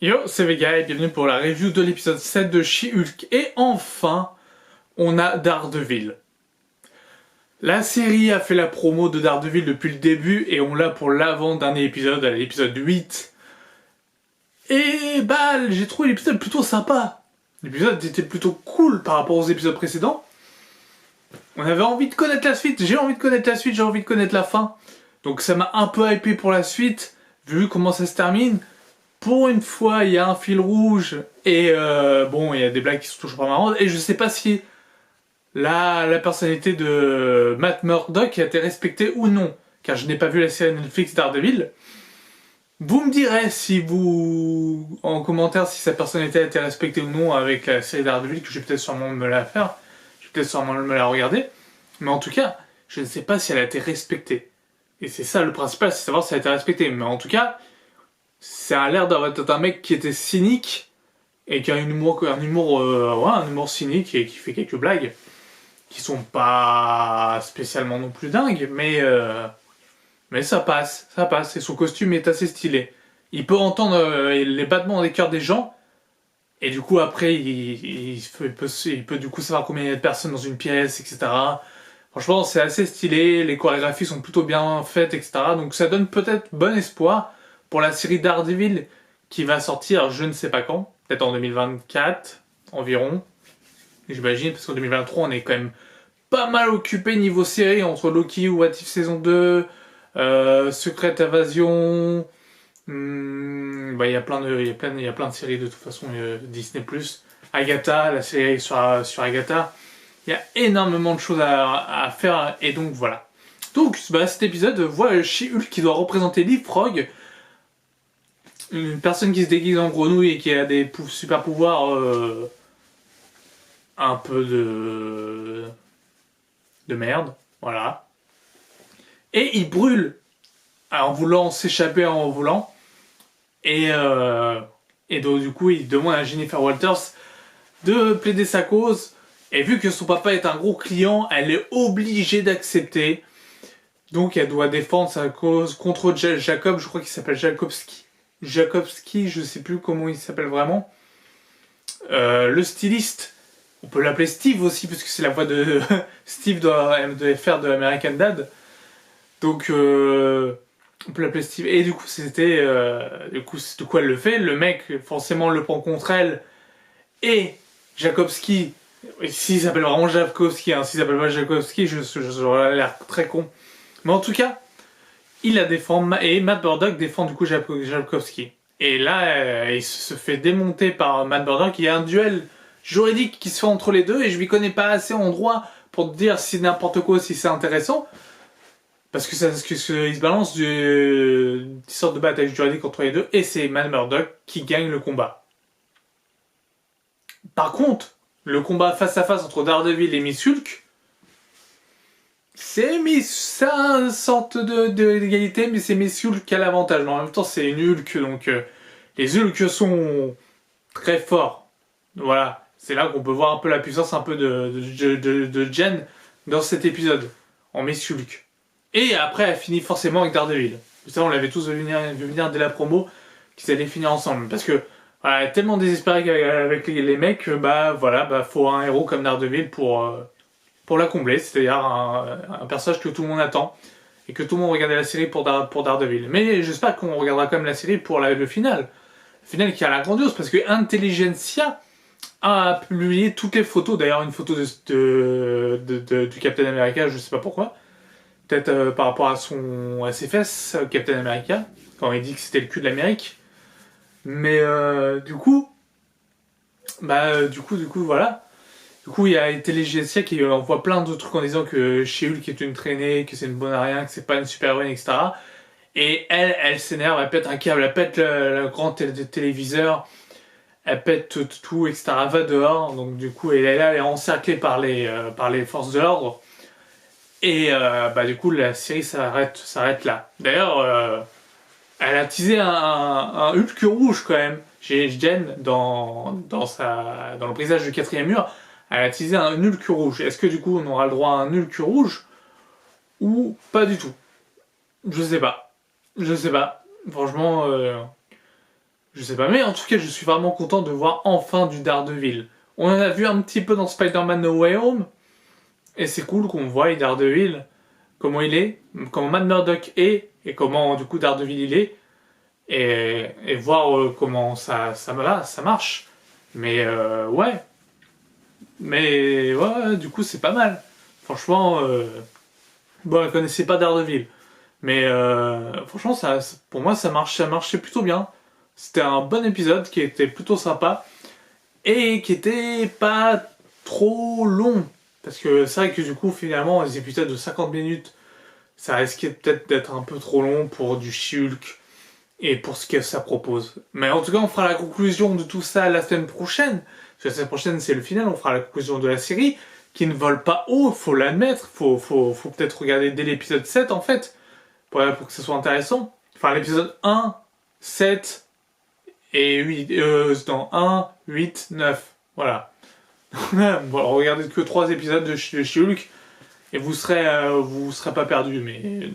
Yo, c'est Vega et bienvenue pour la review de l'épisode 7 de She-Hulk. Et enfin, on a Daredevil. La série a fait la promo de Daredevil depuis le début et on l'a pour l'avant-dernier épisode, à l'épisode 8. Et bah, j'ai trouvé l'épisode plutôt sympa. L'épisode était plutôt cool par rapport aux épisodes précédents. On avait envie de connaître la suite, j'ai envie de connaître la suite, j'ai envie de connaître la fin. Donc ça m'a un peu hypé pour la suite, vu comment ça se termine. Pour une fois, il y a un fil rouge et bon, il y a des blagues qui sont toujours pas marrantes. Et je sais pas si la personnalité de Matt Murdock a été respectée ou non, car je n'ai pas vu la série Netflix Daredevil. Vous me direz si vous, en commentaire, si sa personnalité a été respectée ou non avec la série Daredevil, que je vais peut-être sûrement me la faire, je vais peut-être sûrement me la regarder. Mais en tout cas, je ne sais pas si elle a été respectée. Et c'est ça le principal, c'est savoir si elle a été respectée. Mais en tout cas, ça a l'air d'être un mec qui était cynique et qui a un humour cynique et qui fait quelques blagues qui sont pas spécialement non plus dingues, mais ça passe. Et son costume est assez stylé. Il peut entendre les battements des cœurs des gens et du coup après il peut du coup savoir combien il y a de personnes dans une pièce, etc. Franchement, c'est assez stylé, les chorégraphies sont plutôt bien faites, etc. Donc ça donne peut-être bon espoir pour la série Daredevil qui va sortir je ne sais pas quand, peut-être en 2024 environ, j'imagine, parce qu'en 2023 on est quand même pas mal occupé niveau série entre Loki, What If saison 2, Secret Invasion, bah, il y a plein de séries de toute façon, Disney+, Agatha, la série sur Agatha, il y a énormément de choses à faire et donc voilà. Donc bah, cet épisode voit She-Hulk qui doit représenter Liv Frog, une personne qui se déguise en grenouille et qui a des super pouvoirs un peu de merde, voilà. Et il brûle en voulant s'échapper en volant. Et donc du coup il demande à Jennifer Walters de plaider sa cause. Et vu que son papa est un gros client, elle est obligée d'accepter. Donc elle doit défendre sa cause contre Jacob, je crois qu'il s'appelle Jakobski, je sais plus comment il s'appelle vraiment. Le styliste, on peut l'appeler Steve aussi, parce que c'est la voix de Steve de FR de American Dad. Donc on peut l'appeler Steve. Et du coup du coup elle le fait. Le mec forcément le prend contre elle. Et Jakobski, s'il s'appelle vraiment Jakobski, s'il s'appelle pas Jakobski, j'aurais l'air très con. Mais en tout cas, il la défend et Matt Murdock défend du coup Jakobski. Et là, il se fait démonter par Matt Murdock. Il y a un duel juridique qui se fait entre les deux et je m'y connais pas assez en droit pour te dire si n'importe quoi, si c'est intéressant. Parce que il se balance une sorte de bataille juridique entre les deux et c'est Matt Murdock qui gagne le combat. Par contre, le combat face à face entre Daredevil et Miss Hulk, c'est une sorte d'égalité, mais c'est Miss Hulk qui a l'avantage. Mais en même temps, c'est une Hulk, donc les Hulk sont très forts. Voilà, c'est là qu'on peut voir un peu la puissance un peu de Jen dans cet épisode, en Miss Hulk. Et après, elle finit forcément avec Daredevil. Ça, on l'avait tous vu venir dès la promo, qu'ils allaient finir ensemble. Parce que, voilà, elle est tellement désespérée avec les mecs, faut un héros comme Daredevil pour la combler, c'est-à-dire un personnage que tout le monde attend et que tout le monde regardait la série pour Daredevil. Mais j'espère qu'on regardera quand même la série pour le final. Le final qui a la grandiose, parce que Intelligentsia a publié toutes les photos, d'ailleurs une photo du Captain America, je sais pas pourquoi. Peut-être par rapport à ses fesses, Captain America, quand il dit que c'était le cul de l'Amérique. Mais du coup, voilà. Du coup, il y a Intelligentsia qui envoie plein de trucs en disant que She-Hulk est une traînée, que c'est une bonne à rien, que c'est pas une super-héroïne, etc. Et elle s'énerve, elle pète un câble, elle pète le grand téléviseur, elle pète tout, etc. Elle va dehors, donc du coup, elle est encerclée par les forces de l'ordre. Et du coup, la série s'arrête là. D'ailleurs, elle a teasé un Hulk rouge quand même. Jen, dans le brisage du quatrième mur, elle a teasé un Hulk rouge. Est-ce que du coup on aura le droit à un Hulk rouge ou pas du tout? Je sais pas. Franchement, Je sais pas, mais en tout cas, je suis vraiment content de voir enfin du Daredevil. On en a vu un petit peu dans Spider-Man No Way Home, et c'est cool qu'on voit Daredevil, comment il est, comment Matt Murdock est, et comment du coup Daredevil il est, et voir comment ça marche. Mais ouais, du coup c'est pas mal. Franchement, bon, je connaissais pas Daredevil, mais franchement pour moi ça marchait plutôt bien. C'était un bon épisode qui était plutôt sympa et qui était pas trop long. Parce que c'est vrai que du coup finalement les épisodes de 50 minutes ça risquait peut-être d'être un peu trop long pour du She-Hulk et pour ce que ça propose. Mais en tout cas, on fera la conclusion de tout ça la semaine prochaine. Parce que la semaine prochaine, c'est le final, on fera la conclusion de la série, qui ne vole pas haut, faut l'admettre. Faut peut-être regarder dès l'épisode 7, en fait, pour que ce soit intéressant. Enfin, l'épisode 1, 7 et 8, non, 1, 8, 9. Voilà. Bon, regardez que 3 épisodes de She-Hulk, et vous serez pas perdu, mais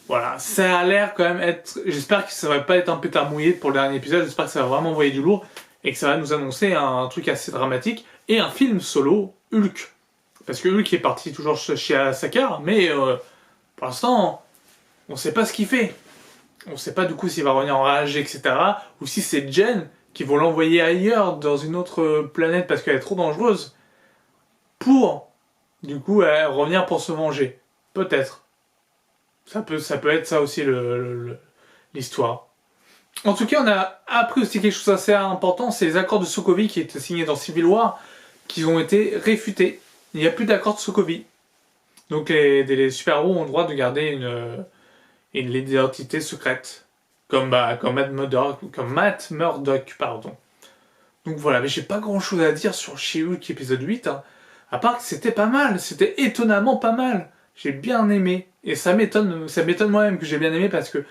voilà, ça a l'air quand même être. J'espère que ça va pas être un pétard mouillé pour le dernier épisode. J'espère que ça va vraiment envoyer du lourd et que ça va nous annoncer un truc assez dramatique et un film solo Hulk. Parce que Hulk est parti toujours chez Sakar, mais pour l'instant, on sait pas ce qu'il fait. On sait pas du coup s'il va revenir en rage, etc. Ou si c'est Jen qui vont l'envoyer ailleurs, dans une autre planète parce qu'elle est trop dangereuse, pour du coup revenir pour se venger. Peut-être. Ça peut être ça aussi l'histoire. En tout cas, on a appris aussi quelque chose d'assez important, c'est les accords de Sokovie qui étaient signés dans Civil War, qui ont été réfutés. Il n'y a plus d'accords de Sokovie. Donc les super-héros ont le droit de garder une identité secrète. Comme Matt Murdock, pardon. Donc voilà, mais j'ai pas grand chose à dire sur She-Hulk épisode 8, hein, à part que c'était pas mal, c'était étonnamment pas mal. J'ai bien aimé. Et ça m'étonne moi-même que j'ai bien aimé parce que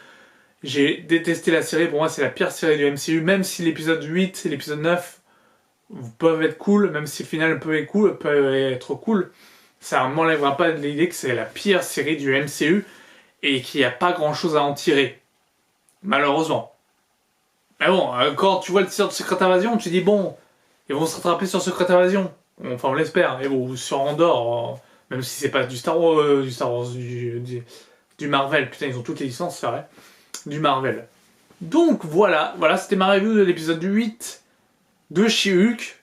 j'ai détesté la série. Pour moi, c'est la pire série du MCU, même si l'épisode 8 et l'épisode 9 peuvent être cool, même si le final peut être cool, ça ne m'enlèvera pas de l'idée que c'est la pire série du MCU et qu'il n'y a pas grand-chose à en tirer. Malheureusement. Mais bon, quand tu vois le teaser de Secret Invasion, tu dis bon, ils vont se rattraper sur Secret Invasion. Enfin, on l'espère. Et bon, sur Andorre, même si c'est pas du Star Wars, du Marvel. Putain, ils ont toutes les licences, c'est vrai. Du Marvel. Donc voilà, c'était ma review de l'épisode 8 de She-Hulk.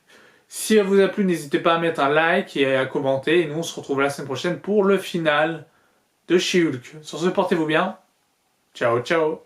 Si elle vous a plu, n'hésitez pas à mettre un like et à commenter. Et nous, on se retrouve la semaine prochaine pour le final de She-Hulk. Sur ce, portez-vous bien. Ciao, ciao.